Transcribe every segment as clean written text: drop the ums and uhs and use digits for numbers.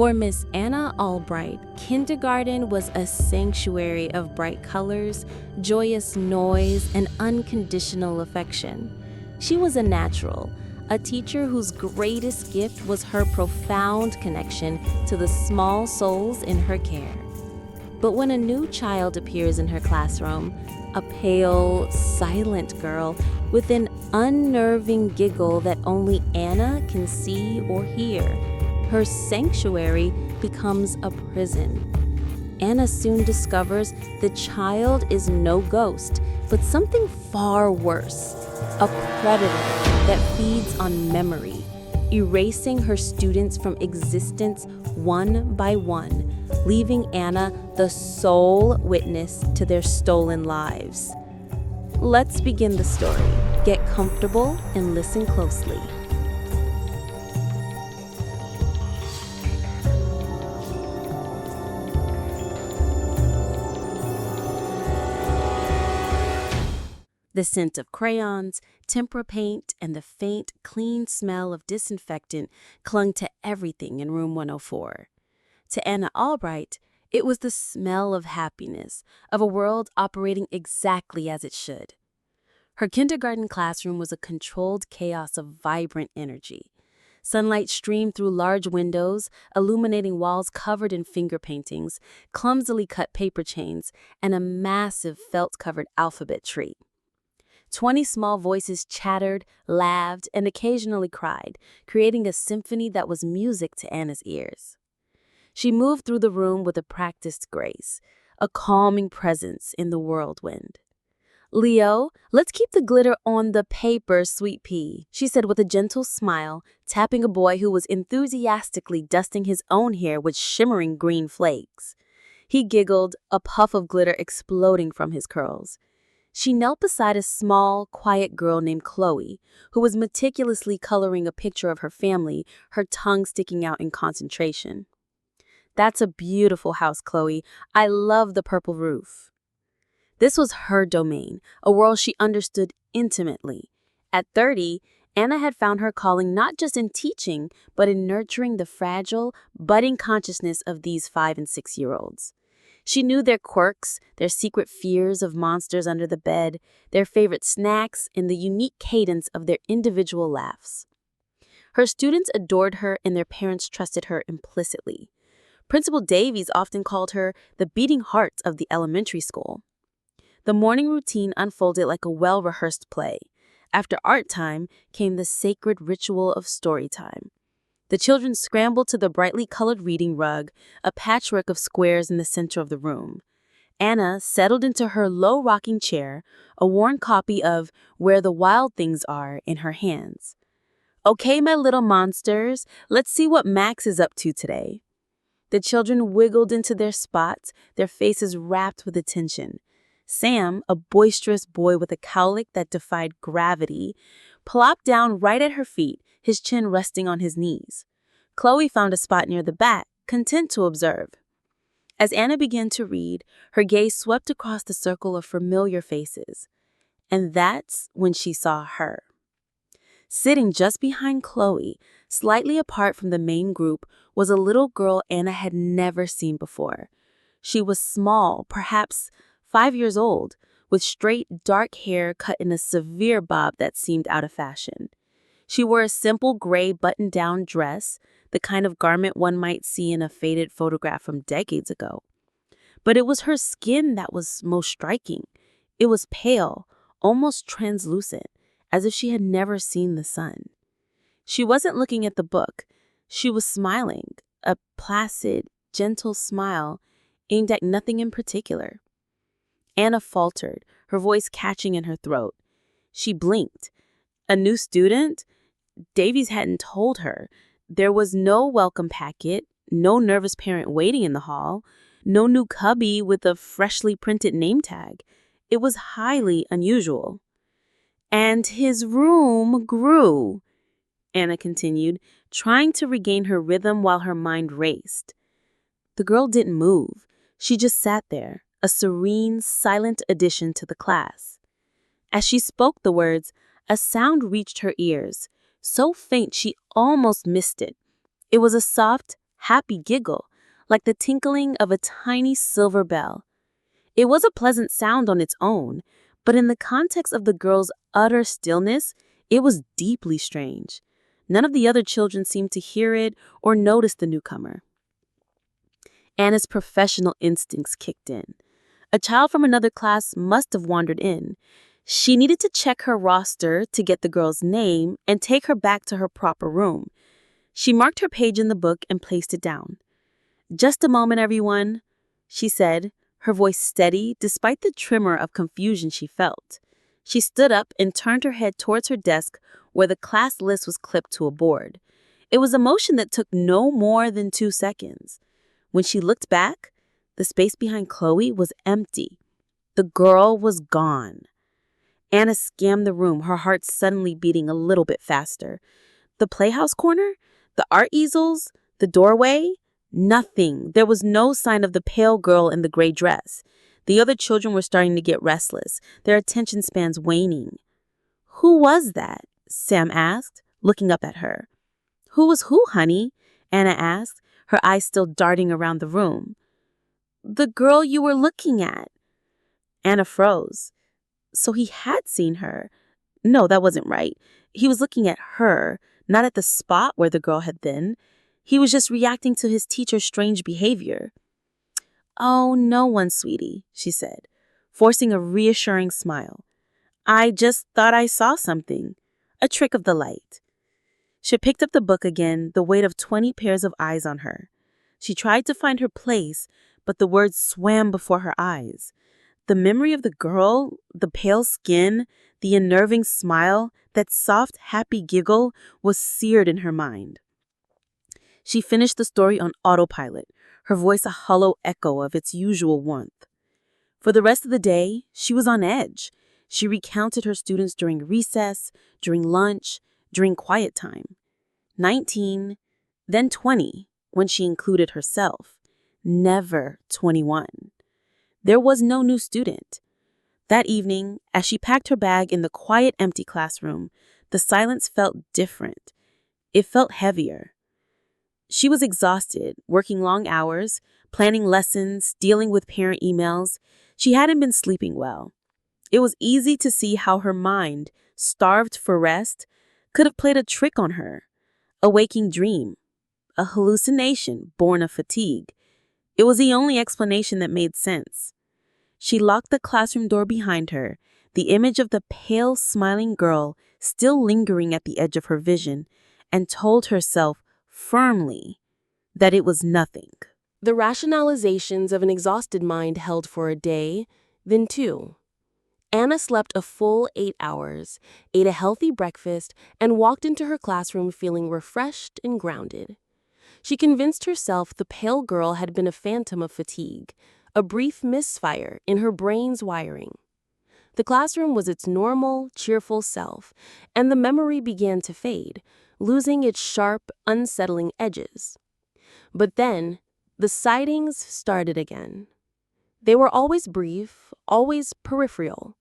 For Miss Anna Albright, kindergarten was a sanctuary of bright colors, joyous noise, and unconditional affection. She was a natural, a teacher whose greatest gift was her profound connection to the small souls in her care. But when a new child appears in her classroom, a pale, silent girl with an unnerving giggle that only Anna can see or hear, her sanctuary becomes a prison. Anna soon discovers the child is no ghost, but something far worse, a predator that feeds on memory, erasing her students from existence one by one, leaving Anna the sole witness to their stolen lives. Let's begin the story. Get comfortable and listen closely. The scent of crayons, tempera paint, and the faint, clean smell of disinfectant clung to everything in room 104. To Anna Albright, it was the smell of happiness, of a world operating exactly as it should. Her kindergarten classroom was a controlled chaos of vibrant energy. Sunlight streamed through large windows, illuminating walls covered in finger paintings, clumsily cut paper chains, and a massive felt-covered alphabet tree. 20 small voices chattered, laughed, and occasionally cried, creating a symphony that was music to Anna's ears. She moved through the room with a practiced grace, a calming presence in the whirlwind. "Leo, let's keep the glitter on the paper, sweet pea," she said with a gentle smile, tapping a boy who was enthusiastically dusting his own hair with shimmering green flakes. He giggled, a puff of glitter exploding from his curls. She knelt beside a small, quiet girl named Chloe, who was meticulously coloring a picture of her family, her tongue sticking out in concentration. "That's a beautiful house, Chloe. I love the purple roof." This was her domain, a world she understood intimately. At 30, Anna had found her calling not just in teaching, but in nurturing the fragile, budding consciousness of these 5- and 6-year-olds. She knew their quirks, their secret fears of monsters under the bed, their favorite snacks, and the unique cadence of their individual laughs. Her students adored her and their parents trusted her implicitly. Principal Davies often called her the beating heart of the elementary school. The morning routine unfolded like a well-rehearsed play. After art time came the sacred ritual of story time. The children scrambled to the brightly colored reading rug, a patchwork of squares in the center of the room. Anna settled into her low rocking chair, a worn copy of Where the Wild Things Are in her hands. "Okay, my little monsters, let's see what Max is up to today." The children wiggled into their spots, their faces rapt with attention. Sam, a boisterous boy with a cowlick that defied gravity, plopped down right at her feet, his chin resting on his knees. Chloe found a spot near the back, content to observe. As Anna began to read, her gaze swept across the circle of familiar faces. And that's when she saw her. Sitting just behind Chloe, slightly apart from the main group, was a little girl Anna had never seen before. She was small, perhaps 5 years old, with straight, dark hair cut in a severe bob that seemed out of fashion. She wore a simple gray button-down dress, the kind of garment one might see in a faded photograph from decades ago. But it was her skin that was most striking. It was pale, almost translucent, as if she had never seen the sun. She wasn't looking at the book. She was smiling, a placid, gentle smile aimed at nothing in particular. Anna faltered, her voice catching in her throat. She blinked. A new student? Davies hadn't told her. There was no welcome packet, no nervous parent waiting in the hall, no new cubby with a freshly printed name tag. It was highly unusual. "And his room grew," Anna continued, trying to regain her rhythm while her mind raced. The girl didn't move. She just sat there, a serene, silent addition to the class. As she spoke the words, a sound reached her ears, so faint she almost missed it. It was a soft, happy giggle, like the tinkling of a tiny silver bell. It was a pleasant sound on its own, but in the context of the girl's utter stillness, it was deeply strange. None of the other children seemed to hear it or notice the newcomer. Anna's professional instincts kicked in. A child from another class must have wandered in. She needed to check her roster to get the girl's name and take her back to her proper room. She marked her page in the book and placed it down. "Just a moment, everyone," she said, her voice steady despite the tremor of confusion she felt. She stood up and turned her head towards her desk where the class list was clipped to a board. It was a motion that took no more than 2 seconds. When she looked back, the space behind Chloe was empty. The girl was gone. Anna scanned the room, her heart suddenly beating a little bit faster. The playhouse corner? The art easels? The doorway? Nothing. There was no sign of the pale girl in the gray dress. The other children were starting to get restless, their attention spans waning. "Who was that?" Sam asked, looking up at her. "Who was who, honey?" Anna asked, her eyes still darting around the room. "The girl you were looking at." Anna froze. So he had seen her. No, that wasn't right. He was looking at her, not at the spot where the girl had been. He was just reacting to his teacher's strange behavior. "Oh, no one, sweetie," she said, forcing a reassuring smile. "I just thought I saw something. A trick of the light." She picked up the book again, the weight of 20 pairs of eyes on her. She tried to find her place, but the words swam before her eyes. The memory of the girl, the pale skin, the unnerving smile, that soft, happy giggle was seared in her mind. She finished the story on autopilot, her voice a hollow echo of its usual warmth. For the rest of the day, she was on edge. She recounted her students during recess, during lunch, during quiet time. 19, then 20, when she included herself. Never 21. There was no new student. That evening, as she packed her bag in the quiet, empty classroom, the silence felt different. It felt heavier. She was exhausted, working long hours, planning lessons, dealing with parent emails. She hadn't been sleeping well. It was easy to see how her mind, starved for rest, could have played a trick on her. A waking dream, a hallucination born of fatigue. It was the only explanation that made sense. She locked the classroom door behind her, the image of the pale, smiling girl still lingering at the edge of her vision, and told herself firmly that it was nothing. The rationalizations of an exhausted mind held for a day, then 2. Anna slept a full 8 hours, ate a healthy breakfast, and walked into her classroom feeling refreshed and grounded. She convinced herself the pale girl had been a phantom of fatigue, a brief misfire in her brain's wiring. The classroom was its normal, cheerful self, and the memory began to fade, losing its sharp, unsettling edges. But then, the sightings started again. They were always brief, always peripheral.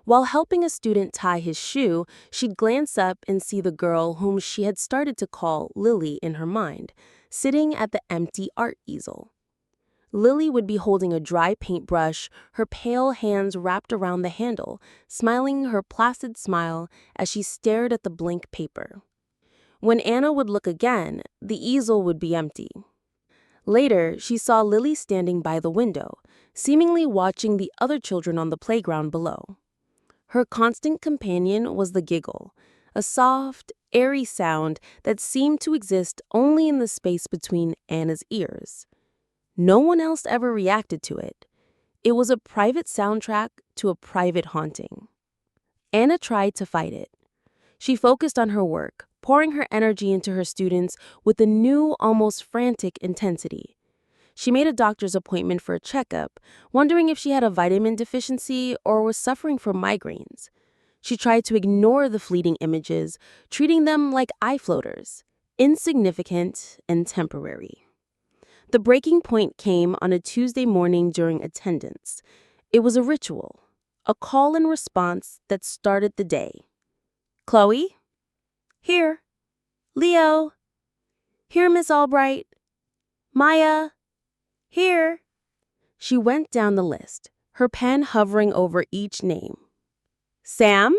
While helping a student tie his shoe, she'd glance up and see the girl whom she had started to call Lily in her mind, sitting at the empty art easel. Lily would be holding a dry paintbrush, her pale hands wrapped around the handle, smiling her placid smile as she stared at the blank paper. When Anna would look again, the easel would be empty. Later, she saw Lily standing by the window, seemingly watching the other children on the playground below. Her constant companion was the giggle, a soft, airy sound that seemed to exist only in the space between Anna's ears. No one else ever reacted to it. It was a private soundtrack to a private haunting. Anna tried to fight it. She focused on her work, pouring her energy into her students with a new, almost frantic intensity. She made a doctor's appointment for a checkup, wondering if she had a vitamin deficiency or was suffering from migraines. She tried to ignore the fleeting images, treating them like eye floaters, insignificant and temporary. The breaking point came on a Tuesday morning during attendance. It was a ritual, a call and response that started the day. "Chloe? Here. Leo? Here, Miss Albright." Maya, here. She went down the list, her pen hovering over each name. Sam?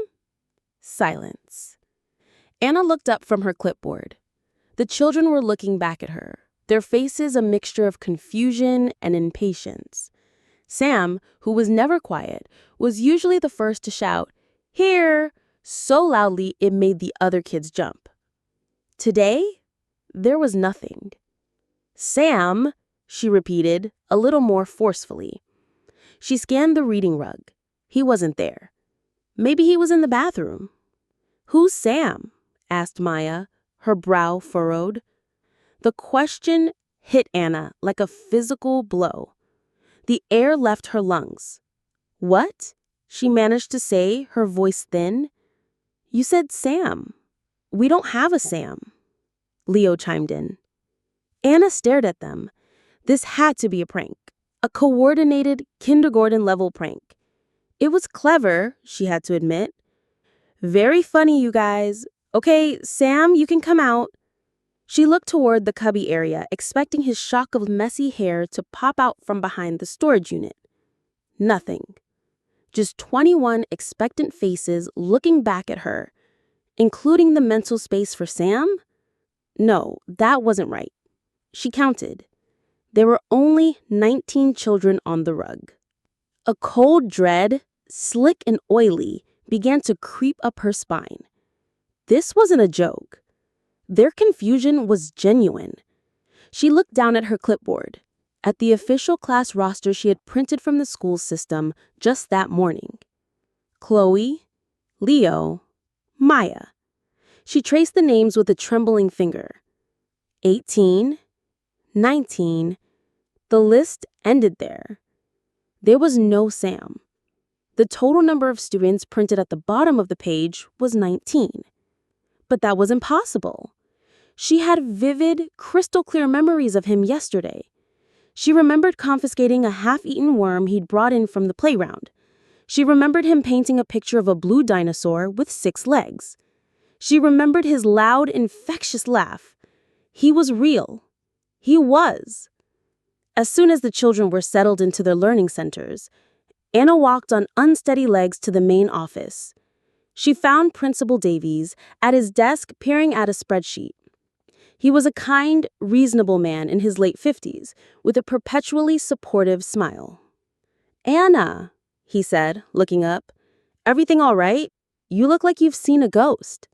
Silence. Anna looked up from her clipboard. The children were looking back at her, their faces a mixture of confusion and impatience. Sam, who was never quiet, was usually the first to shout, "Here!" so loudly it made the other kids jump. Today, there was nothing. "Sam," she repeated, a little more forcefully. She scanned the reading rug. He wasn't there. Maybe he was in the bathroom. "Who's Sam?" asked Maya, her brow furrowed. The question hit Anna like a physical blow. The air left her lungs. "What?" she managed to say, her voice thin. "You said Sam. We don't have a Sam." Leo chimed in. Anna stared at them. This had to be a prank. A coordinated kindergarten-level prank. It was clever, she had to admit. "Very funny, you guys. Okay, Sam, you can come out." She looked toward the cubby area, expecting his shock of messy hair to pop out from behind the storage unit. Nothing. Just 21 expectant faces looking back at her, including the mental space for Sam? No, that wasn't right. She counted. There were only 19 children on the rug. A cold dread, slick and oily, began to creep up her spine. This wasn't a joke. Their confusion was genuine. She looked down at her clipboard, at the official class roster she had printed from the school system just that morning. Chloe, Leo, Maya. She traced the names with a trembling finger. 18, 19, the list ended there. There was no Sam. The total number of students printed at the bottom of the page was 19. But that was impossible. She had vivid, crystal-clear memories of him yesterday. She remembered confiscating a half-eaten worm he'd brought in from the playground. She remembered him painting a picture of a blue dinosaur with 6 legs. She remembered his loud, infectious laugh. He was real. He was. As soon as the children were settled into their learning centers, Anna walked on unsteady legs to the main office. She found Principal Davies at his desk peering at a spreadsheet. He was a kind, reasonable man in his late 50s, with a perpetually supportive smile. "Anna," he said, looking up, "everything all right? You look like you've seen a ghost."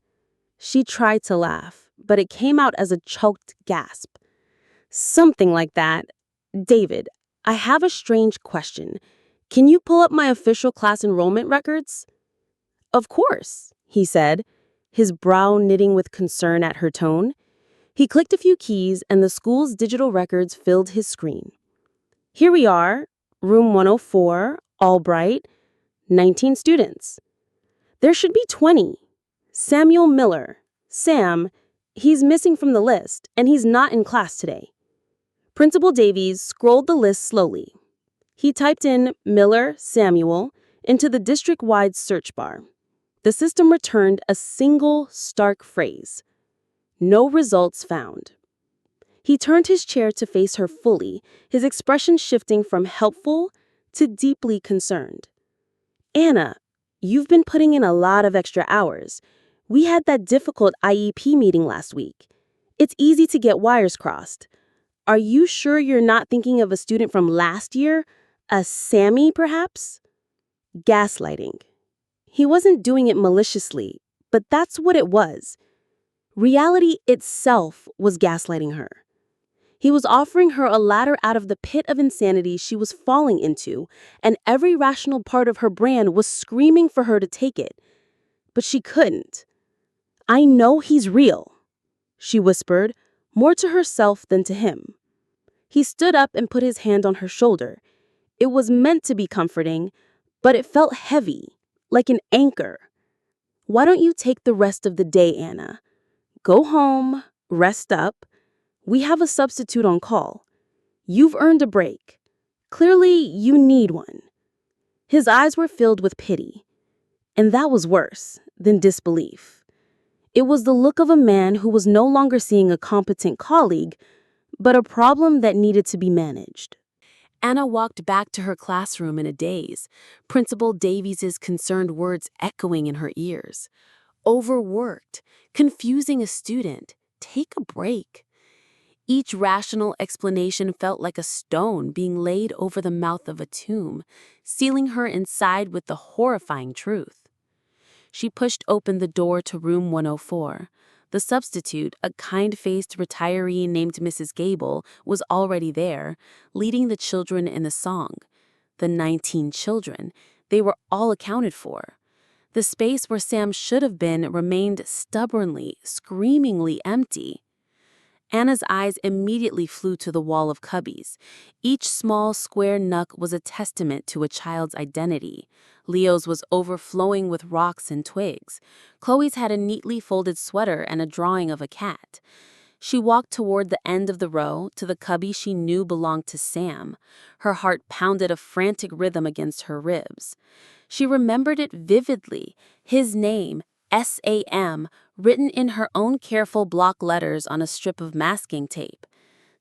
She tried to laugh, but it came out as a choked gasp. "Something like that. David, I have a strange question. Can you pull up my official class enrollment records?" "Of course," he said, his brow knitting with concern at her tone. He clicked a few keys and the school's digital records filled his screen. "Here we are, room 104, Albright, 19 students. There should be 20. Samuel Miller, Sam, he's missing from the list and he's not in class today." Principal Davies scrolled the list slowly. He typed in Miller Samuel into the district-wide search bar. The system returned a single stark phrase. "No results found." He turned his chair to face her fully, his expression shifting from helpful to deeply concerned. "Anna, you've been putting in a lot of extra hours. We had that difficult IEP meeting last week. It's easy to get wires crossed. Are you sure you're not thinking of a student from last year? A Sammy, perhaps?" Gaslighting. He wasn't doing it maliciously, but that's what it was. Reality itself was gaslighting her. He was offering her a ladder out of the pit of insanity she was falling into, and every rational part of her brain was screaming for her to take it. But she couldn't. "I know he's real," she whispered, more to herself than to him. He stood up and put his hand on her shoulder. It was meant to be comforting, but it felt heavy, like an anchor. "Why don't you take the rest of the day, Anna? Go home, rest up. We have a substitute on call. You've earned a break. Clearly, you need one." His eyes were filled with pity. And that was worse than disbelief. It was the look of a man who was no longer seeing a competent colleague, but a problem that needed to be managed. Anna walked back to her classroom in a daze, Principal Davies's concerned words echoing in her ears. Overworked, confusing a student, take a break. Each rational explanation felt like a stone being laid over the mouth of a tomb, sealing her inside with the horrifying truth. She pushed open the door to room 104. The substitute, a kind-faced retiree named Mrs. Gable, was already there, leading the children in the song. The 19 children, they were all accounted for. The space where Sam should have been remained stubbornly, screamingly empty. Anna's eyes immediately flew to the wall of cubbies. Each small square nook was a testament to a child's identity. Leo's was overflowing with rocks and twigs. Chloe's had a neatly folded sweater and a drawing of a cat. She walked toward the end of the row, to the cubby she knew belonged to Sam. Her heart pounded a frantic rhythm against her ribs. She remembered it vividly, his name, Sam, written in her own careful block letters on a strip of masking tape.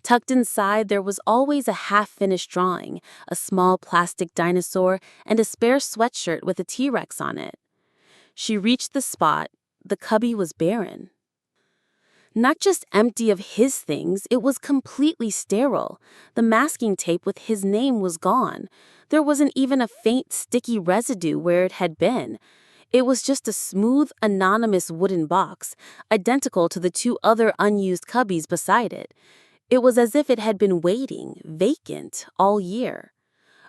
Tucked inside, there was always a half-finished drawing, a small plastic dinosaur, and a spare sweatshirt with a T-Rex on it. She reached the spot. The cubby was barren. Not just empty of his things, it was completely sterile. The masking tape with his name was gone. There wasn't even a faint, sticky residue where it had been. It was just a smooth, anonymous wooden box, identical to the two other unused cubbies beside it. It was as if it had been waiting, vacant, all year.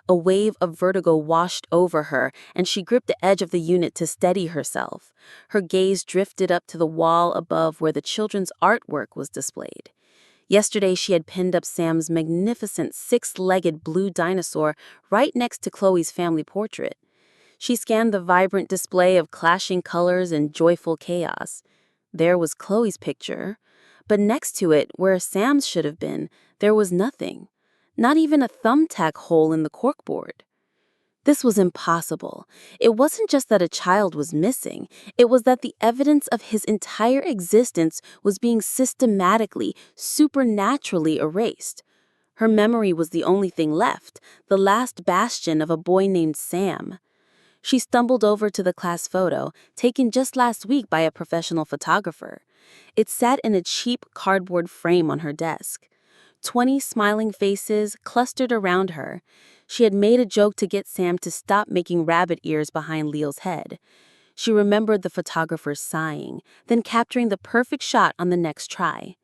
A wave of vertigo washed over her, and she gripped the edge of the unit to steady herself. Her gaze drifted up to the wall above where the children's artwork was displayed. Yesterday she had pinned up Sam's magnificent six-legged blue dinosaur right next to Chloe's family portrait. She scanned the vibrant display of clashing colors and joyful chaos. There was Chloe's picture, but next to it, where Sam's should have been, there was nothing. Not even a thumbtack hole in the corkboard. This was impossible. It wasn't just that a child was missing. It was that the evidence of his entire existence was being systematically, supernaturally erased. Her memory was the only thing left, the last bastion of a boy named Sam. She stumbled over to the class photo, taken just last week by a professional photographer. It sat in a cheap cardboard frame on her desk. 20 smiling faces clustered around her. She had made a joke to get Sam to stop making rabbit ears behind Leo's head. She remembered the photographer sighing, then capturing the perfect shot on the next try.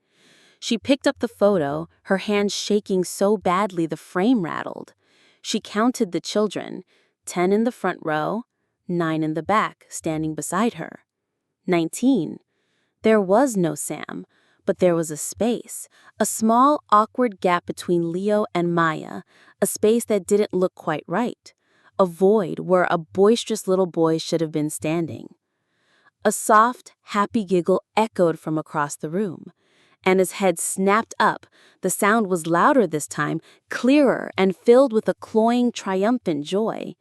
She picked up the photo, her hands shaking so badly the frame rattled. She counted the children, 10 in the front row, 9 in the back, standing beside her. 19. There was no Sam, but there was a space, a small, awkward gap between Leo and Maya, a space that didn't look quite right, a void where a boisterous little boy should have been standing. A soft, happy giggle echoed from across the room. Anna's head snapped up. The sound was louder this time, clearer, and filled with a cloying, triumphant joy.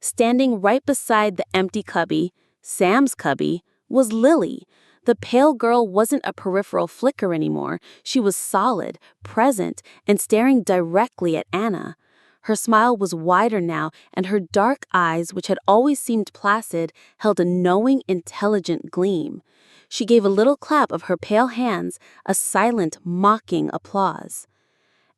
Standing right beside the empty cubby, Sam's cubby, was Lily. The pale girl wasn't a peripheral flicker anymore. She was solid, present, and staring directly at Anna. Her smile was wider now, and her dark eyes, which had always seemed placid, held a knowing, intelligent gleam. She gave a little clap of her pale hands, a silent, mocking applause.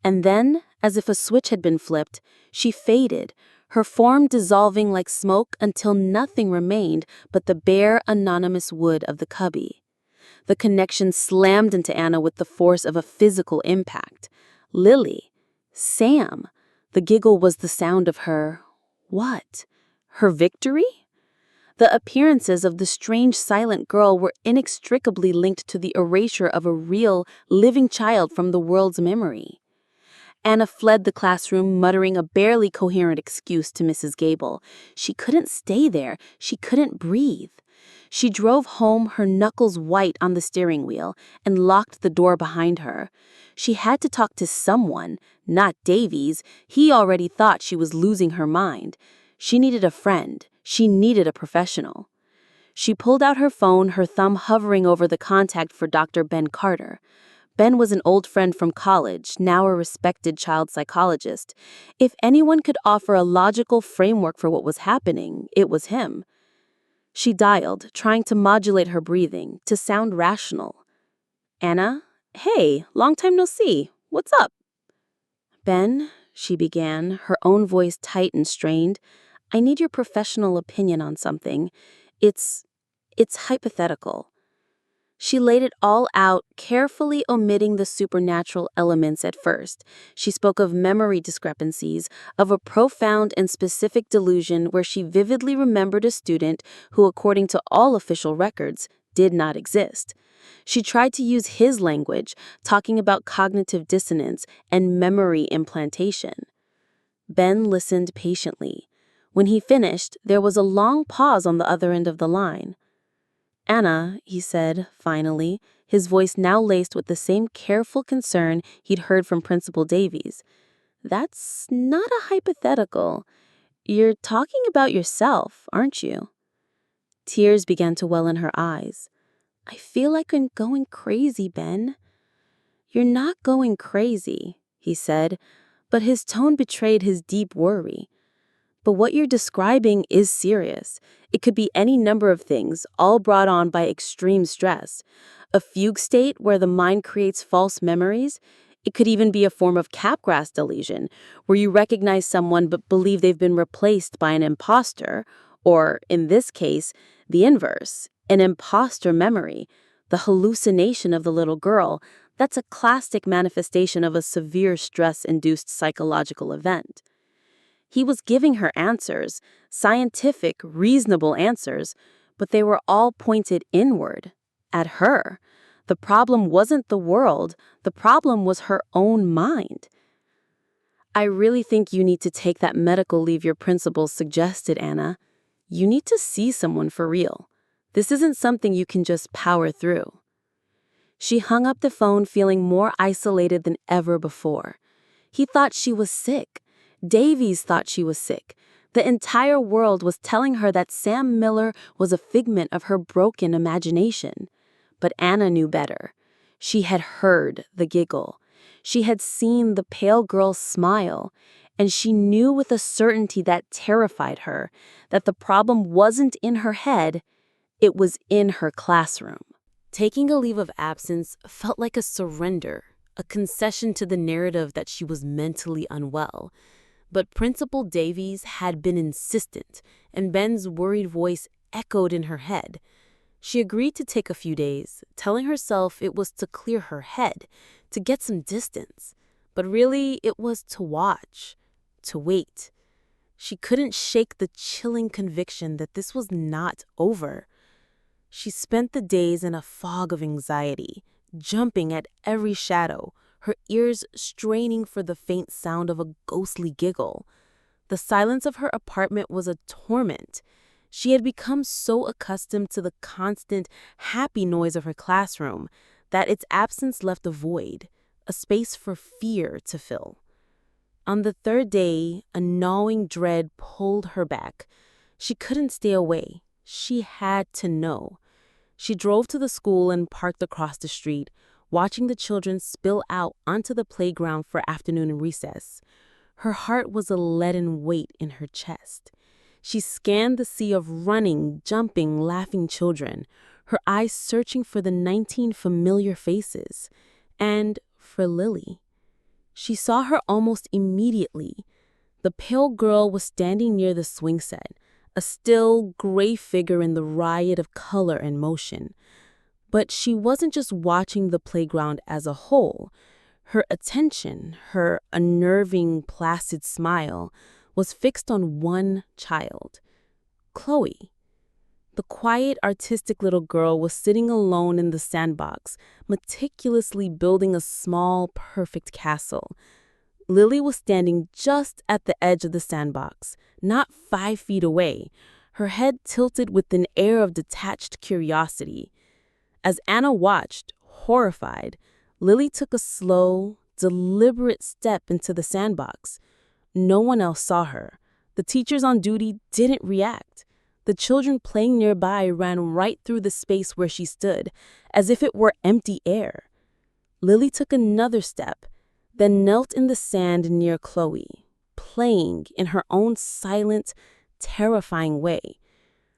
And then, as if a switch had been flipped, she faded, her form dissolving like smoke until nothing remained but the bare, anonymous wood of the cubby. The connection slammed into Anna with the force of a physical impact. Lily. Sam. The giggle was the sound of her... what? Her victory? The appearances of the strange silent girl were inextricably linked to the erasure of a real, living child from the world's memory. Anna fled the classroom, muttering a barely coherent excuse to Mrs. Gable. She couldn't stay there. She couldn't breathe. She drove home, her knuckles white on the steering wheel, and locked the door behind her. She had to talk to someone, not Davies. He already thought she was losing her mind. She needed a friend. She needed a professional. She pulled out her phone, her thumb hovering over the contact for Dr. Ben Carter. Ben was an old friend from college, now a respected child psychologist. If anyone could offer a logical framework for what was happening, it was him. She dialed, trying to modulate her breathing, to sound rational. Anna? Hey, long time no see. What's up? Ben, she began, her own voice tight and strained, I need your professional opinion on something. It's hypothetical. She laid it all out, carefully omitting the supernatural elements at first. She spoke of memory discrepancies, of a profound and specific delusion where she vividly remembered a student who, according to all official records, did not exist. She tried to use his language, talking about cognitive dissonance and memory implantation. Ben listened patiently. When he finished, there was a long pause on the other end of the line. Anna, he said, finally, his voice now laced with the same careful concern he'd heard from Principal Davies. That's not a hypothetical. You're talking about yourself, aren't you? Tears began to well in her eyes. I feel like I'm going crazy, Ben. You're not going crazy, he said, but his tone betrayed his deep worry. But what you're describing is serious. It could be any number of things, all brought on by extreme stress. A fugue state where the mind creates false memories. It could even be a form of Capgras delusion, where you recognize someone but believe they've been replaced by an imposter, or, in this case, the inverse, an imposter memory, the hallucination of the little girl. That's a classic manifestation of a severe stress-induced psychological event. He was giving her answers, scientific, reasonable answers, but they were all pointed inward, at her. The problem wasn't the world, the problem was her own mind. I really think you need to take that medical leave your principal suggested, Anna. You need to see someone for real. This isn't something you can just power through. She hung up the phone feeling more isolated than ever before. He thought she was sick. Davies thought she was sick. The entire world was telling her that Sam Miller was a figment of her broken imagination. But Anna knew better. She had heard the giggle. She had seen the pale girl's smile. And she knew with a certainty that terrified her that the problem wasn't in her head, it was in her classroom. Taking a leave of absence felt like a surrender, a concession to the narrative that she was mentally unwell. But Principal Davies had been insistent, and Ben's worried voice echoed in her head. She agreed to take a few days, telling herself it was to clear her head, to get some distance. But really, it was to watch, to wait. She couldn't shake the chilling conviction that this was not over. She spent the days in a fog of anxiety, jumping at every shadow, her ears straining for the faint sound of a ghostly giggle. The silence of her apartment was a torment. She had become so accustomed to the constant, happy noise of her classroom that its absence left a void, a space for fear to fill. On the third day, a gnawing dread pulled her back. She couldn't stay away. She had to know. She drove to the school and parked across the street, watching the children spill out onto the playground for afternoon recess. Her heart was a leaden weight in her chest. She scanned the sea of running, jumping, laughing children, her eyes searching for the 19 familiar faces, and for Lily. She saw her almost immediately. The pale girl was standing near the swing set, a still, gray figure in the riot of color and motion. But she wasn't just watching the playground as a whole. Her attention, her unnerving, placid smile, was fixed on one child, Chloe. The quiet, artistic little girl was sitting alone in the sandbox, meticulously building a small, perfect castle. Lily was standing just at the edge of the sandbox, not 5 feet away, her head tilted with an air of detached curiosity. As Anna watched, horrified, Lily took a slow, deliberate step into the sandbox. No one else saw her. The teachers on duty didn't react. The children playing nearby ran right through the space where she stood, as if it were empty air. Lily took another step, then knelt in the sand near Chloe, playing in her own silent, terrifying way.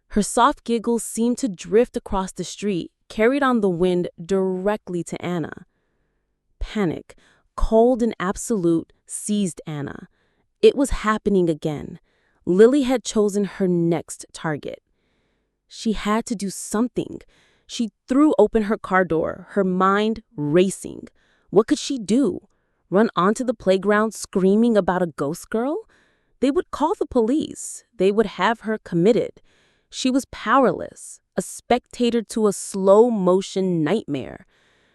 Her soft giggles seemed to drift across the street, carried on the wind directly to Anna. Panic, cold and absolute, seized Anna. It was happening again. Lily had chosen her next target. She had to do something. She threw open her car door, her mind racing. What could she do? Run onto the playground screaming about a ghost girl? They would call the police. They would have her committed. She was powerless, a spectator to a slow-motion nightmare.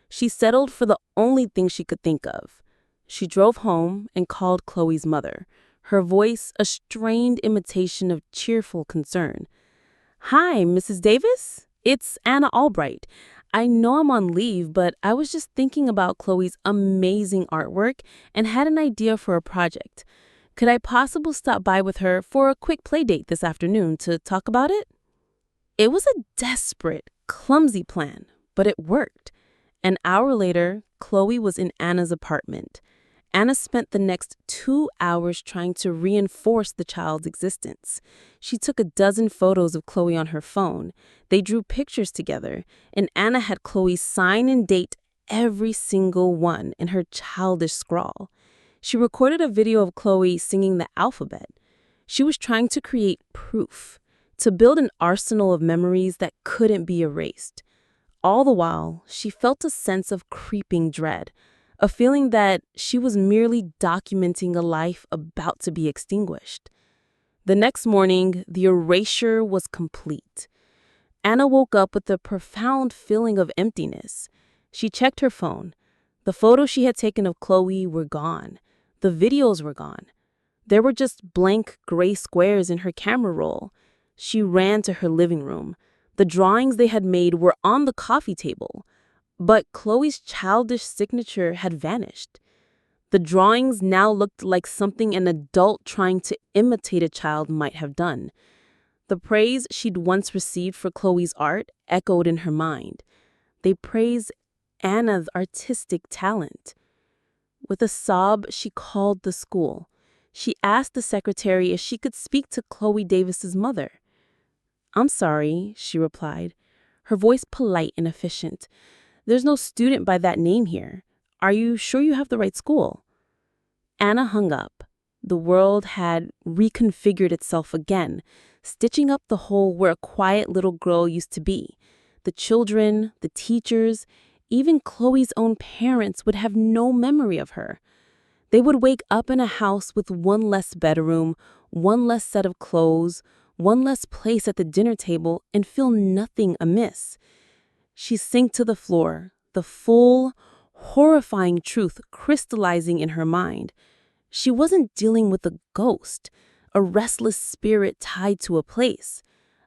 She settled for the only thing she could think of. She drove home and called Chloe's mother, her voice a strained imitation of cheerful concern. "Hi, Mrs. Davis? It's Anna Albright. I know I'm on leave, but I was just thinking about Chloe's amazing artwork and had an idea for a project. Could I possibly stop by with her for a quick play date this afternoon to talk about it?" It was a desperate, clumsy plan, but it worked. An hour later, Chloe was in Anna's apartment. Anna spent the next 2 hours trying to reinforce the child's existence. She took a dozen photos of Chloe on her phone. They drew pictures together, and Anna had Chloe sign and date every single one in her childish scrawl. She recorded a video of Chloe singing the alphabet. She was trying to create proof, to build an arsenal of memories that couldn't be erased. All the while, she felt a sense of creeping dread, a feeling that she was merely documenting a life about to be extinguished. The next morning, the erasure was complete. Anna woke up with a profound feeling of emptiness. She checked her phone. The photos she had taken of Chloe were gone. The videos were gone. There were just blank gray squares in her camera roll. She ran to her living room. The drawings they had made were on the coffee table, but Chloe's childish signature had vanished. The drawings now looked like something an adult trying to imitate a child might have done. The praise she'd once received for Chloe's art echoed in her mind. They praised Anna's artistic talent. With a sob, she called the school. She asked the secretary if she could speak to Chloe Davis's mother. "I'm sorry," she replied, her voice polite and efficient. "There's no student by that name here. Are you sure you have the right school?" Anna hung up. The world had reconfigured itself again, stitching up the hole where a quiet little girl used to be. The children, the teachers, even Chloe's own parents would have no memory of her. They would wake up in a house with one less bedroom, one less set of clothes, one less place at the dinner table, and feel nothing amiss. She sank to the floor, the full, horrifying truth crystallizing in her mind. She wasn't dealing with a ghost, a restless spirit tied to a place.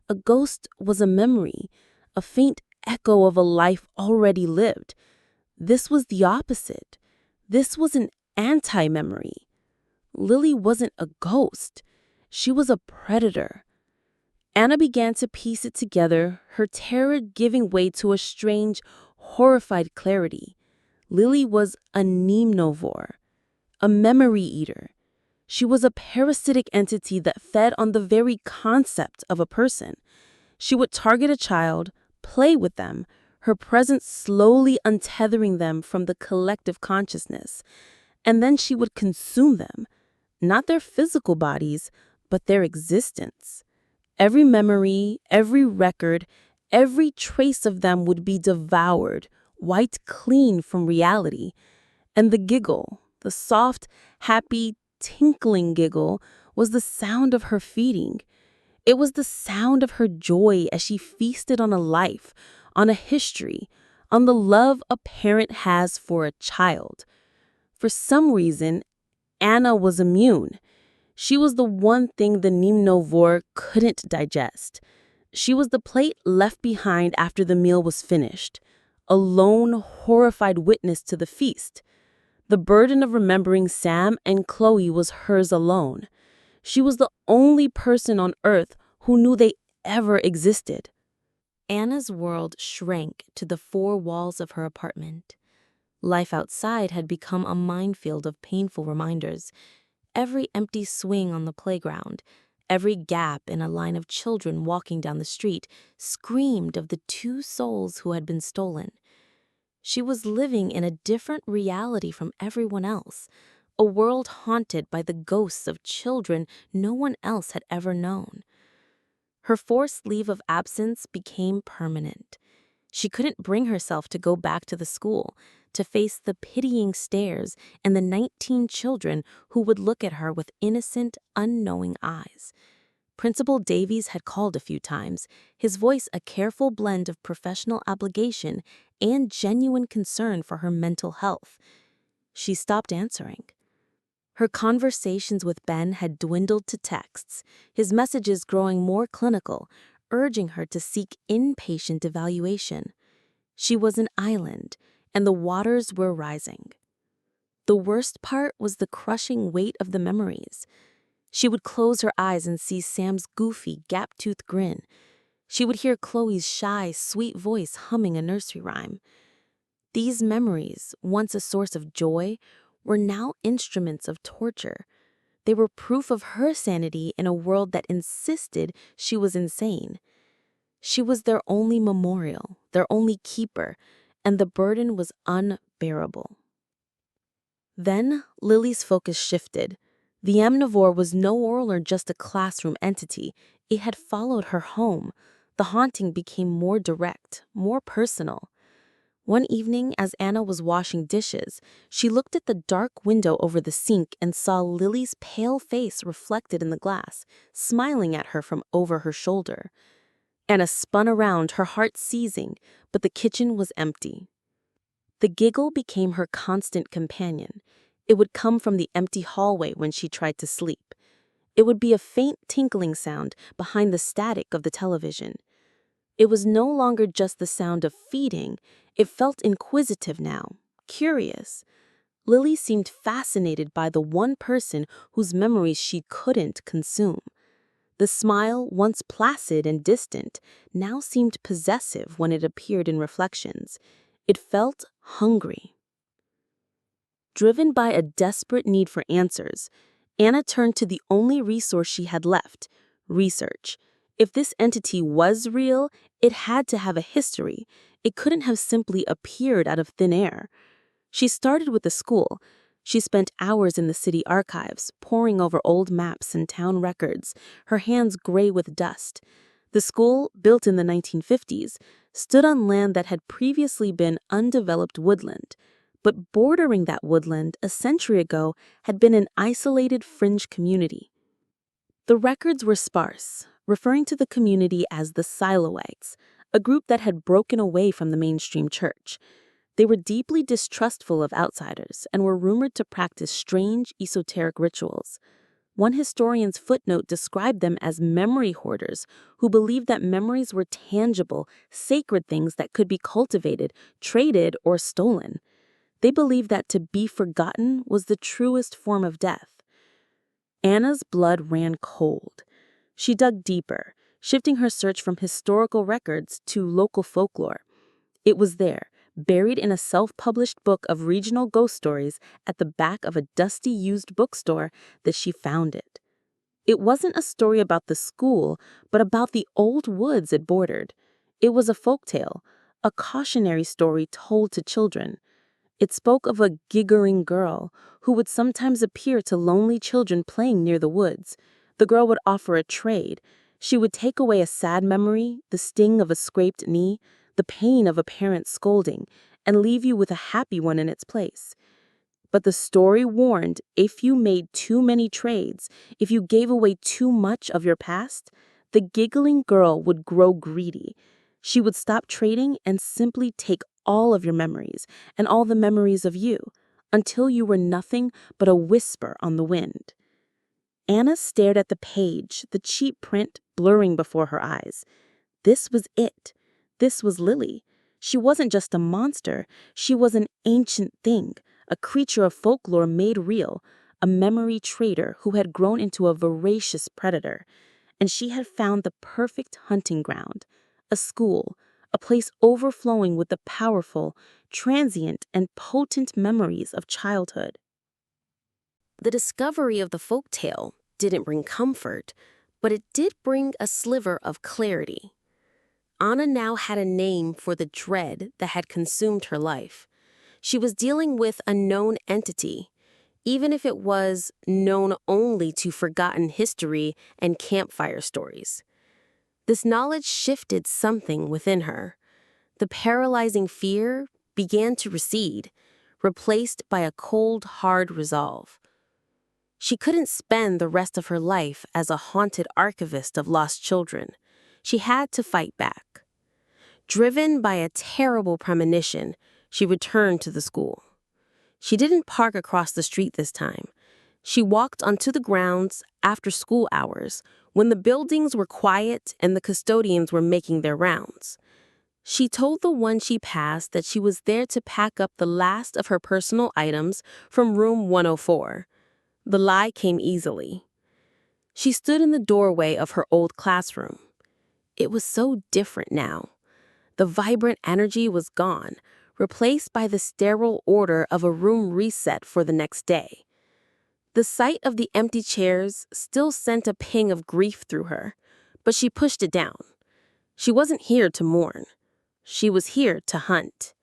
A ghost was a memory, a faint echo of a life already lived. This was the opposite. This was an anti-memory. Lily wasn't a ghost. She was a predator. Anna began to piece it together, her terror giving way to a strange, horrified clarity. Lily was a mnemnovore, a memory eater. She was a parasitic entity that fed on the very concept of a person. She would target a child, play with them, her presence slowly untethering them from the collective consciousness. And then she would consume them, not their physical bodies, but their existence. Every memory, every record, every trace of them would be devoured, wiped clean from reality. And the giggle, the soft, happy, tinkling giggle, was the sound of her feeding. It was the sound of her joy as she feasted on a life, on a history, on the love a parent has for a child. For some reason, Anna was immune. She was the one thing the mnemnovore couldn't digest. She was the plate left behind after the meal was finished, a lone, horrified witness to the feast. The burden of remembering Sam and Chloe was hers alone. She was the only person on earth who knew they ever existed. Anna's world shrank to the four walls of her apartment. Life outside had become a minefield of painful reminders. Every empty swing on the playground, every gap in a line of children walking down the street screamed of the two souls who had been stolen. She was living in a different reality from everyone else, a world haunted by the ghosts of children no one else had ever known. Her forced leave of absence became permanent. She couldn't bring herself to go back to the school, to face the pitying stares and the 19 children who would look at her with innocent, unknowing eyes. Principal Davies had called a few times, his voice a careful blend of professional obligation and genuine concern for her mental health. She stopped answering. Her conversations with Ben had dwindled to texts, his messages growing more clinical, urging her to seek inpatient evaluation. She was an island, and the waters were rising. The worst part was the crushing weight of the memories. She would close her eyes and see Sam's goofy, gap-toothed grin. She would hear Chloe's shy, sweet voice humming a nursery rhyme. These memories, once a source of joy, were now instruments of torture. They were proof of her sanity in a world that insisted she was insane. She was their only memorial, their only keeper, and the burden was unbearable. Then Lily's focus shifted. The omnivore was no longer just a classroom entity. It had followed her home. The haunting became more direct, more personal. One evening, as Anna was washing dishes, she looked at the dark window over the sink and saw Lily's pale face reflected in the glass, smiling at her from over her shoulder. Anna spun around, her heart seizing, but the kitchen was empty. The giggle became her constant companion. It would come from the empty hallway when she tried to sleep. It would be a faint tinkling sound behind the static of the television. It was no longer just the sound of feeding. It felt inquisitive now, curious. Lily seemed fascinated by the one person whose memories she couldn't consume. The smile, once placid and distant, now seemed possessive when it appeared in reflections. It felt hungry. Driven by a desperate need for answers, Anna turned to the only resource she had left: research. If this entity was real, it had to have a history. It couldn't have simply appeared out of thin air. She started with the school. She spent hours in the city archives, poring over old maps and town records, her hands gray with dust. The school, built in the 1950s, stood on land that had previously been undeveloped woodland. But bordering that woodland a century ago had been an isolated fringe community. The records were sparse, referring to the community as the Siloites, a group that had broken away from the mainstream church. They were deeply distrustful of outsiders and were rumored to practice strange, esoteric rituals. One historian's footnote described them as memory hoarders who believed that memories were tangible, sacred things that could be cultivated, traded, or stolen. They believed that to be forgotten was the truest form of death. Anna's blood ran cold. She dug deeper, shifting her search from historical records to local folklore. It was there, buried in a self-published book of regional ghost stories at the back of a dusty used bookstore, that she found it. It wasn't a story about the school, but about the old woods it bordered. It was a folktale, a cautionary story told to children. It spoke of a giggling girl who would sometimes appear to lonely children playing near the woods. The girl would offer a trade. She would take away a sad memory, the sting of a scraped knee, the pain of a parent scolding, and leave you with a happy one in its place. But the story warned, if you made too many trades, if you gave away too much of your past, the giggling girl would grow greedy. She would stop trading and simply take all of your memories and all the memories of you, until you were nothing but a whisper on the wind. Anna stared at the page, the cheap print blurring before her eyes. This was it. This was Lily. She wasn't just a monster. She was an ancient thing, a creature of folklore made real, a memory trader who had grown into a voracious predator. And she had found the perfect hunting ground, a school, a place overflowing with the powerful, transient, and potent memories of childhood. The discovery of the folk tale didn't bring comfort, but it did bring a sliver of clarity. Anna now had a name for the dread that had consumed her life. She was dealing with a known entity, even if it was known only to forgotten history and campfire stories. This knowledge shifted something within her. The paralyzing fear began to recede, replaced by a cold, hard resolve. She couldn't spend the rest of her life as a haunted archivist of lost children. She had to fight back. Driven by a terrible premonition, she returned to the school. She didn't park across the street this time. She walked onto the grounds after school hours, when the buildings were quiet and the custodians were making their rounds. She told the one she passed that she was there to pack up the last of her personal items from room 104. The lie came easily. She stood in the doorway of her old classroom. It was so different now. The vibrant energy was gone, replaced by the sterile order of a room reset for the next day. The sight of the empty chairs still sent a ping of grief through her, but she pushed it down. She wasn't here to mourn. She was here to hunt.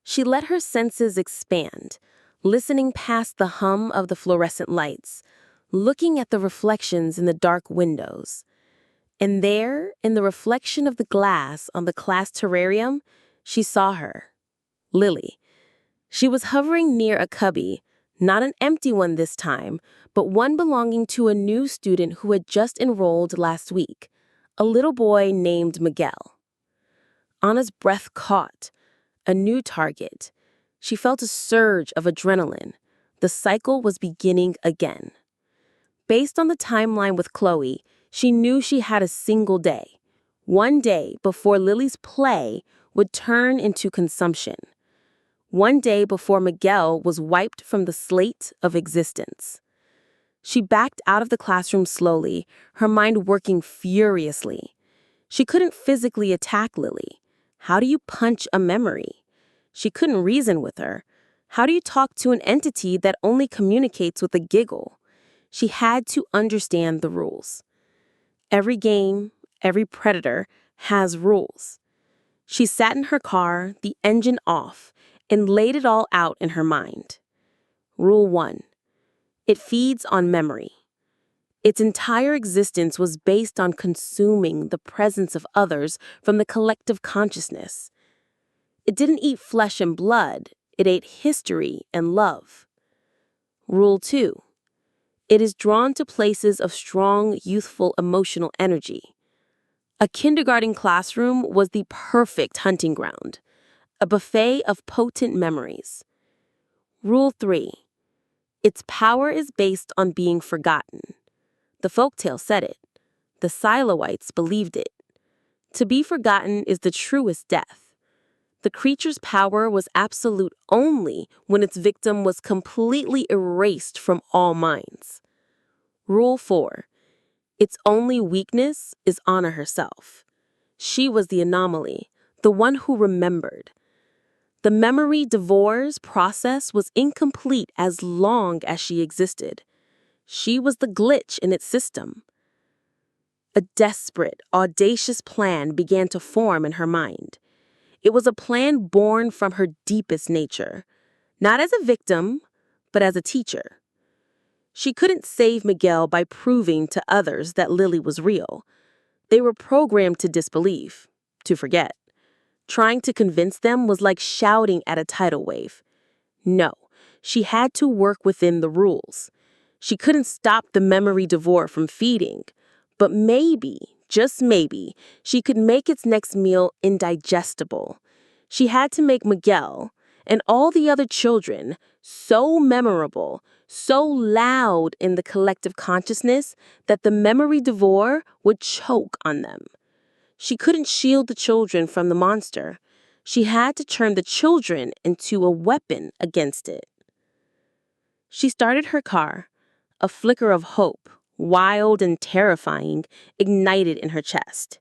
She let her senses expand, listening past the hum of the fluorescent lights, looking at the reflections in the dark windows. And there, in the reflection of the glass on the class terrarium, she saw her, Lily. She was hovering near a cubby, not an empty one this time, but one belonging to a new student who had just enrolled last week, a little boy named Miguel. Anna's breath caught. A new target. She felt a surge of adrenaline. The cycle was beginning again. Based on the timeline with Chloe, she knew she had a single day. One day before Lily's play would turn into consumption. One day before Miguel was wiped from the slate of existence. She backed out of the classroom slowly, her mind working furiously. She couldn't physically attack Lily. How do you punch a memory? She couldn't reason with her. How do you talk to an entity that only communicates with a giggle? She had to understand the rules. Every game, every predator has rules. She sat in her car, the engine off, and laid it all out in her mind. Rule 1. It feeds on memory. Its entire existence was based on consuming the presence of others from the collective consciousness. It didn't eat flesh and blood, it ate history and love. Rule 2. It is drawn to places of strong, youthful, emotional energy. A kindergarten classroom was the perfect hunting ground, a buffet of potent memories. Rule 3. Its power is based on being forgotten. The folktale said it. The Siloites believed it. To be forgotten is the truest death. The creature's power was absolute only when its victim was completely erased from all minds. Rule 4. Its only weakness is Anna herself. She was the anomaly, the one who remembered. The memory divorce process was incomplete as long as she existed. She was the glitch in its system. A desperate, audacious plan began to form in her mind. It was a plan born from her deepest nature, not as a victim, but as a teacher. She couldn't save Miguel by proving to others that Lily was real. They were programmed to disbelieve, to forget. Trying to convince them was like shouting at a tidal wave. No, she had to work within the rules. She couldn't stop the memory divorce from feeding, but maybe, just maybe, she could make its next meal indigestible. She had to make Miguel and all the other children so memorable, so loud in the collective consciousness that the memory divorce would choke on them. She couldn't shield the children from the monster. She had to turn the children into a weapon against it. She started her car. A flicker of hope, wild and terrifying, ignited in her chest.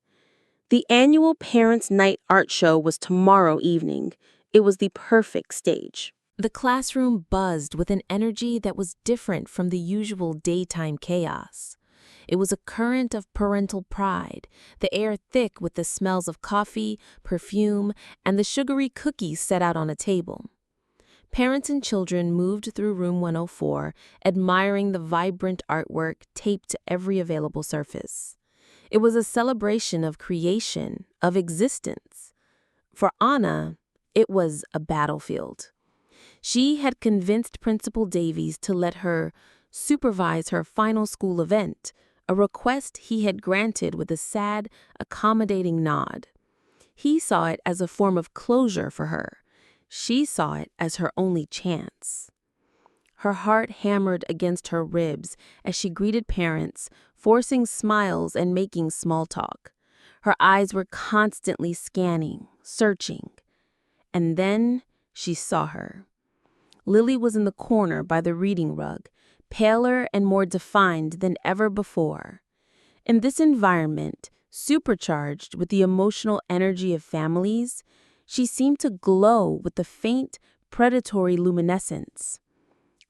The annual Parents' Night Art Show was tomorrow evening. It was the perfect stage. The classroom buzzed with an energy that was different from the usual daytime chaos. It was a current of parental pride, the air thick with the smells of coffee, perfume, and the sugary cookies set out on a table. Parents and children moved through room 104, admiring the vibrant artwork taped to every available surface. It was a celebration of creation, of existence. For Anna, it was a battlefield. She had convinced Principal Davies to let her supervise her final school event, a request he had granted with a sad, accommodating nod. He saw it as a form of closure for her. She saw it as her only chance. Her heart hammered against her ribs as she greeted parents, forcing smiles and making small talk. Her eyes were constantly scanning, searching. And then she saw her. Lily was in the corner by the reading rug, paler and more defined than ever before. In this environment, supercharged with the emotional energy of families, she seemed to glow with a faint, predatory luminescence.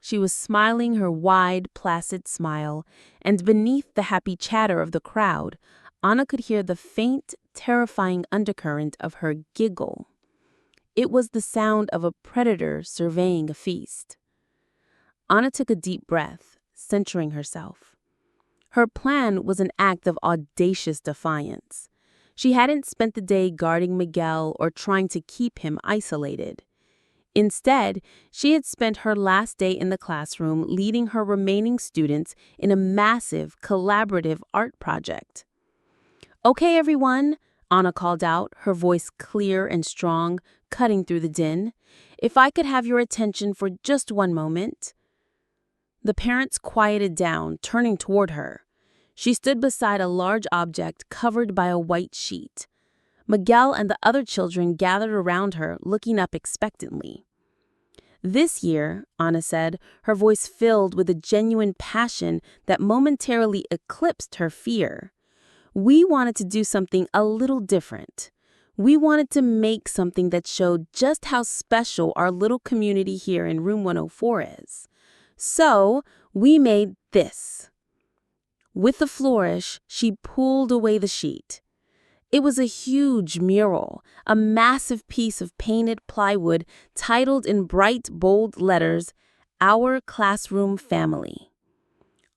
She was smiling her wide, placid smile, and beneath the happy chatter of the crowd, Anna could hear the faint, terrifying undercurrent of her giggle. It was the sound of a predator surveying a feast. Anna took a deep breath, centering herself. Her plan was an act of audacious defiance. She hadn't spent the day guarding Miguel or trying to keep him isolated. Instead, she had spent her last day in the classroom leading her remaining students in a massive, collaborative art project. "Okay, everyone," Anna called out, her voice clear and strong, cutting through the din. "If I could have your attention for just one moment." The parents quieted down, turning toward her. She stood beside a large object covered by a white sheet. Miguel and the other children gathered around her, looking up expectantly. "This year," Anna said, her voice filled with a genuine passion that momentarily eclipsed her fear, "we wanted to do something a little different. We wanted to make something that showed just how special our little community here in room 104 is. So, we made this." With a flourish, she pulled away the sheet. It was a huge mural, a massive piece of painted plywood titled in bright, bold letters, "Our Classroom Family."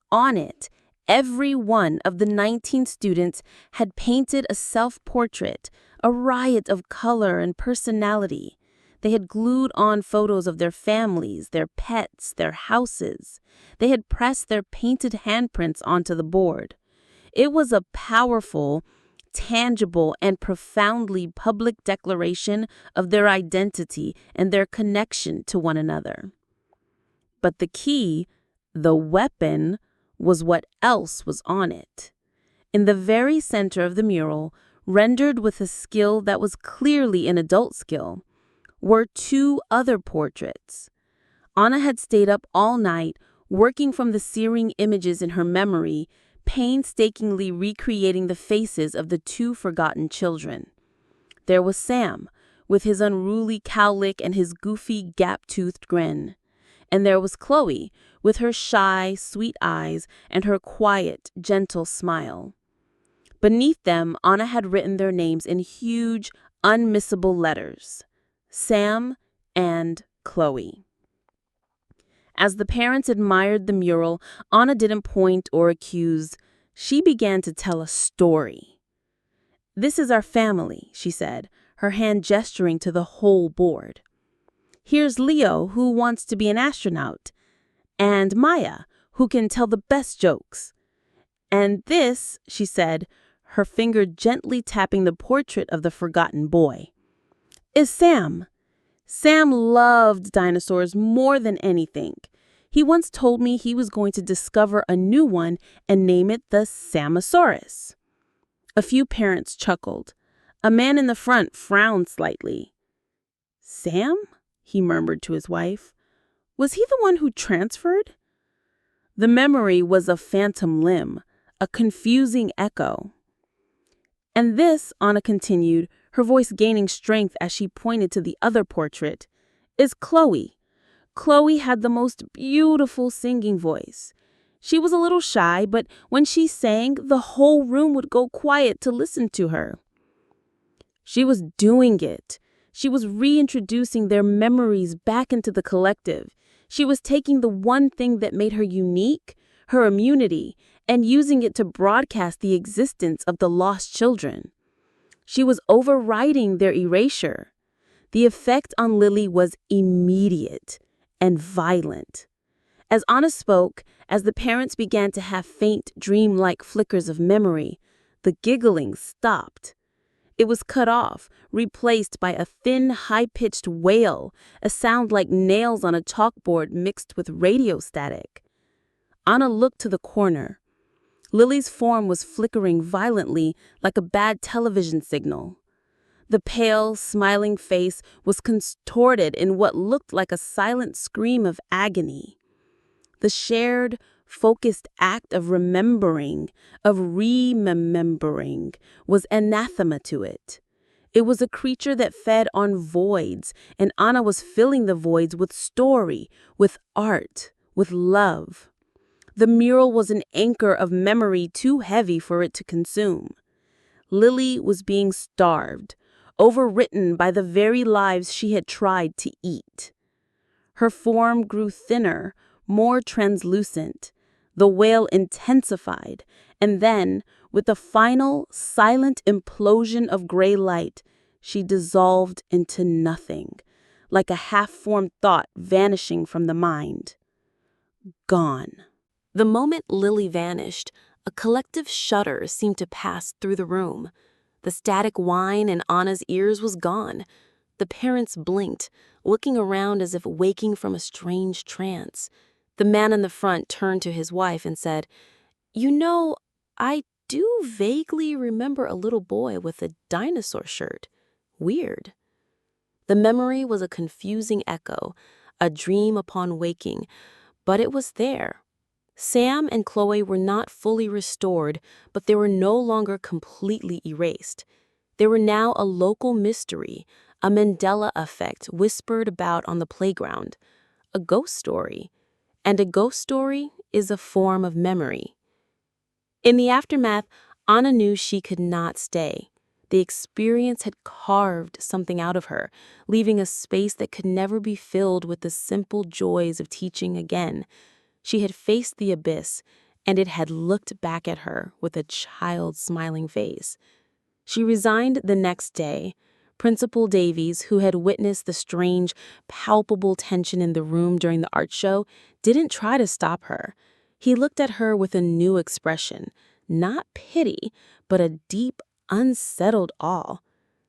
On it, every one of the 19 students had painted a self-portrait, a riot of color and personality. They had glued on photos of their families, their pets, their houses. They had pressed their painted handprints onto the board. It was a powerful, tangible, and profoundly public declaration of their identity and their connection to one another. But the key, the weapon, was what else was on it. In the very center of the mural, rendered with a skill that was clearly an adult skill, were two other portraits. Anna had stayed up all night, working from the searing images in her memory, painstakingly recreating the faces of the two forgotten children. There was Sam, with his unruly cowlick and his goofy, gap-toothed grin. And there was Chloe, with her shy, sweet eyes and her quiet, gentle smile. Beneath them, Anna had written their names in huge, unmissable letters: Sam and Chloe. As the parents admired the mural, Anna didn't point or accuse. She began to tell a story. "This is our family," she said, her hand gesturing to the whole board. "Here's Leo, who wants to be an astronaut, and Maya, who can tell the best jokes. And this," she said, her finger gently tapping the portrait of the forgotten boy, "is Sam. Sam loved dinosaurs more than anything. He once told me he was going to discover a new one and name it the Samosaurus." A few parents chuckled. A man in the front frowned slightly. "Sam?" he murmured to his wife. "Was he the one who transferred?" The memory was a phantom limb, a confusing echo. And this, Anna continued, her voice gaining strength as she pointed to the other portrait, is Chloe. Chloe had the most beautiful singing voice. She was a little shy, but when she sang, the whole room would go quiet to listen to her. She was doing it. She was reintroducing their memories back into the collective. She was taking the one thing that made her unique, her immunity, and using it to broadcast the existence of the lost children. She was overriding their erasure. The effect on Lily was immediate and violent. As Anna spoke, as the parents began to have faint, dream-like flickers of memory, the giggling stopped. It was cut off, replaced by a thin, high-pitched wail, a sound like nails on a chalkboard mixed with radio static. Anna looked to the corner. Lily's form was flickering violently like a bad television signal. The pale, smiling face was contorted in what looked like a silent scream of agony. The shared, focused act of remembering, of remembering, was anathema to it. It was a creature that fed on voids, and Anna was filling the voids with story, with art, with love. The mural was an anchor of memory too heavy for it to consume. Lily was being starved, overwritten by the very lives she had tried to eat. Her form grew thinner, more translucent. The wail intensified, and then, with a final, silent implosion of gray light, she dissolved into nothing, like a half-formed thought vanishing from the mind. Gone. The moment Lily vanished, a collective shudder seemed to pass through the room. The static whine in Anna's ears was gone. The parents blinked, looking around as if waking from a strange trance. The man in the front turned to his wife and said, "You know, I do vaguely remember a little boy with a dinosaur shirt. Weird." The memory was a confusing echo, a dream upon waking, but it was there. Sam and Chloe were not fully restored, but they were no longer completely erased. They were now a local mystery, a Mandela effect whispered about on the playground, a ghost story. And a ghost story is a form of memory. In the aftermath, Anna knew she could not stay. The experience had carved something out of her, leaving a space that could never be filled with the simple joys of teaching again. She had faced the abyss, and it had looked back at her with a child's smiling face. She resigned the next day. Principal Davies, who had witnessed the strange, palpable tension in the room during the art show, didn't try to stop her. He looked at her with a new expression, not pity, but a deep, unsettled awe.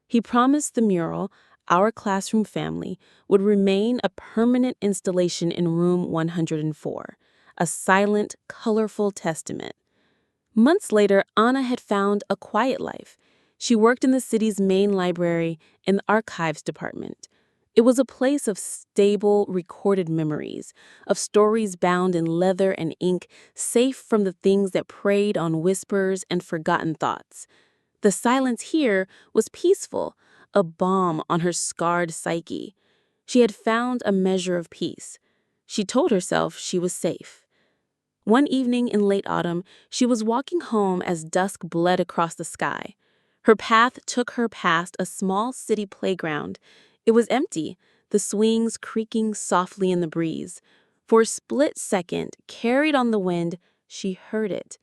He promised the mural, Our Classroom Family, would remain a permanent installation in room 104, a silent, colorful testament. Months later, Anna had found a quiet life. She worked in the city's main library in the archives department. It was a place of stable, recorded memories, of stories bound in leather and ink, safe from the things that preyed on whispers and forgotten thoughts. The silence here was peaceful, a balm on her scarred psyche. She had found a measure of peace. She told herself she was safe. One evening in late autumn, she was walking home as dusk bled across the sky. Her path took her past a small city playground. It was empty, the swings creaking softly in the breeze. For a split second, carried on the wind, she heard it.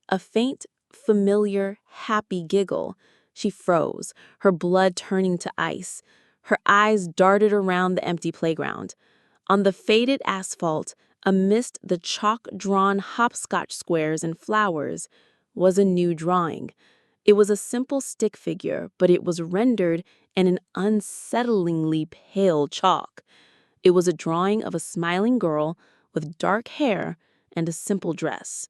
A faint, familiar, happy giggle. She froze, her blood turning to ice. Her eyes darted around the empty playground. On the faded asphalt, amidst the chalk-drawn hopscotch squares and flowers, was a new drawing. It was a simple stick figure, but it was rendered in an unsettlingly pale chalk. It was a drawing of a smiling girl with dark hair and a simple dress.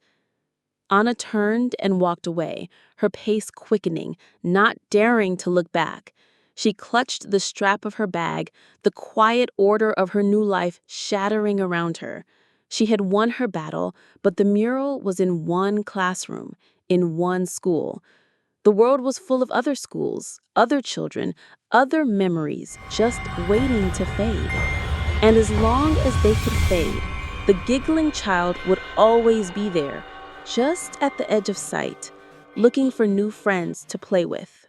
Anna turned and walked away, her pace quickening, not daring to look back. She clutched the strap of her bag, the quiet order of her new life shattering around her. She had won her battle, but the mural was in one classroom, in one school. The world was full of other schools, other children, other memories just waiting to fade. And as long as they could fade, the giggling child would always be there, just at the edge of sight, looking for new friends to play with.